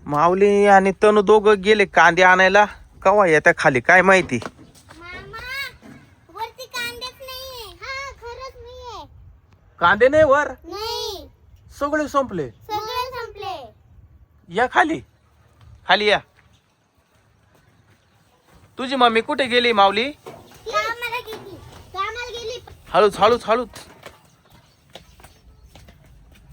माऊली आणि तनू दोघं गेले कांदे आणायला. कवा येत्या खाली काय माहिती. वरती कांदेच नाहीये. हा खरंच नाहीये. कांदे नाही वर, नाही सगळे संपले. सगळे संपले. या खाली, खाली या. तुझी मम्मी कुठे गेली माऊली? कामाला गेली. कामाला गेली. हळूच हळूच हळूच.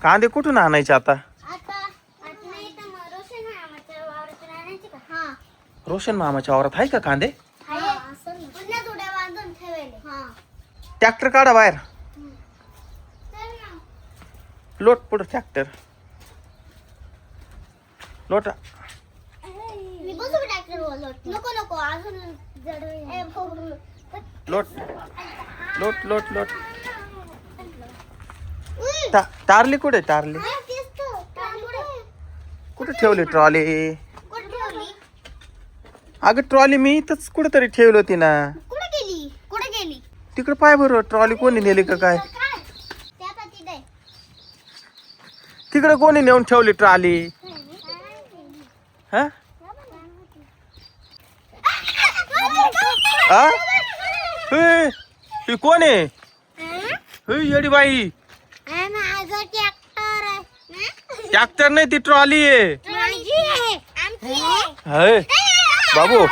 कांदे कुठून आणायचे आता? आता नाही तर मग रोशन मामाच्या वावरातून आणायची का? हा रोशन मामाच्या वावरात आहे का कांदे? आहे. पुन्हा थोड्या बांधून ठेवले. हा ट्रॅक्टर काढा बाहेर. चल ना. लोट पुढे ट्रॅक्टर लोटा. मी बसू ट्रॅक्टर लोट. नको नको अजून जड होईल. लोट लोट लोट लोट. उई. टारली कुठे? टारली हा, तेच तर. कुठे कुठे ठेवली ट्रॉली? ठेवली? अगं ट्रॉली मी इथंच कुठेतरी ठेवली होती ना. कुठे गेली? कुठे गेली? तिकडे पाय बरं, ट्रॉली कोणी नेली का काय? काय? त्या तिथे. तिकडे कोणी नेऊन ठेवली ट्रॉली? हा हा? हे, ही कोण आहे? हे येडी बाई. माझं ट्रॅक्टर आहे. ट्रॅक्टर नाही, ती ट्रॉली आहे. आमची आहे. हे बाबू,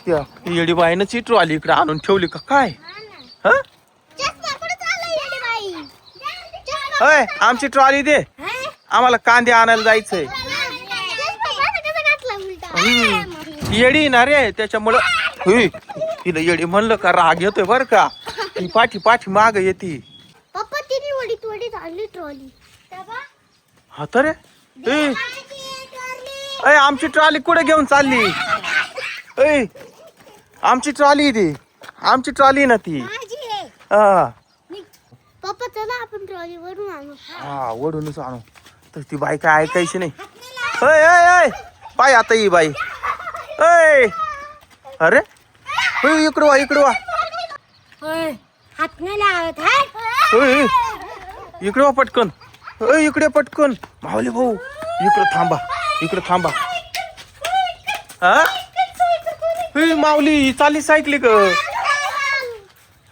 त्या येडी बाईनं ची ट्रॉली इकडे आणून ठेवली का काय? हा चष्मा कुठे चालला येडी बाई? चष्मा अय, आमची ट्रॉली दे, आम्हाला कांदे आणायला जायचंय. चष्मा कसं घातला उलटा? येडी ना रे, त्याच्यामुळं हुई, तिला येडी म्हणलं का राग येतोय बर का. ती पाठी पाठी माग येते. पप्पा तिने वडीत वडीत आणली ट्रॉली. हा तर ए, अय आमची ट्रॉली कुठे घेऊन चालली? ए आमची ट्रॉली दे, आमची ट्रॉली ना ती. हा पप्पा चला आपण ट्रॉली वरून आणू. हा वडूनच आणू. तर ती बाई काय ऐकायची नाही. अय अय अय पाय आता ही बाई. अय अरे होय, इकडं वा इकडं वा. हात नाही लावत आहे. होय इकडे वा पटकन. अय इकडे पटकन. माऊली भाऊ इकडं थांबा, इकडं थांबा. हा होय माऊली चालली सायकली ग.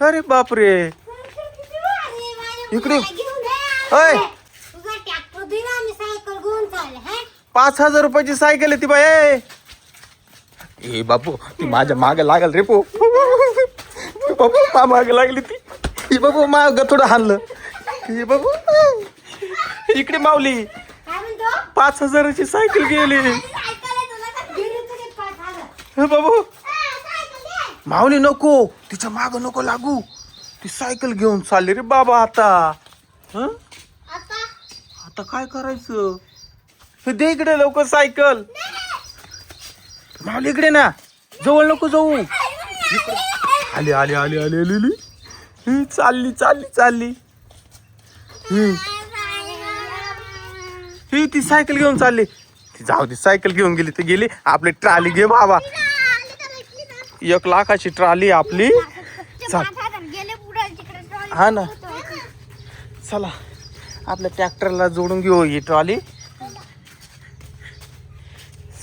अरे बापरे, इकडे. अय 5,000 रुपयाची सायकल आहे ती बाई. ए बापू, ती माझ्या मागे लागल रे पो. बाबू मा मागे लागली ती. हे बाबू माग थोडं हाणलं. हे बाबू इकडे माऊली 5,000ची सायकल गेली. हे बाबू माऊली नको, तिच्या माग नको लागू. ती सायकल घेऊन चालली रे बाबा आता. हं? आता काय करायचं? हे दे इकडे लवकर सायकल. माऊली इकडे ना, जवळ नको जाऊ. इकडे. आली आली आली आली आली आली. चालली चालली चालली. ही ती सायकल घेऊन चालली. ती जाऊ दे, सायकल घेऊन गेली तर गेली. आपली ट्रॉली घे बाबा. 1 लाखाची ट्रॉली आपली. चाल हा ना, चला आपल्या ट्रॅक्टरला जोडून घेऊ ही ट्रॉली.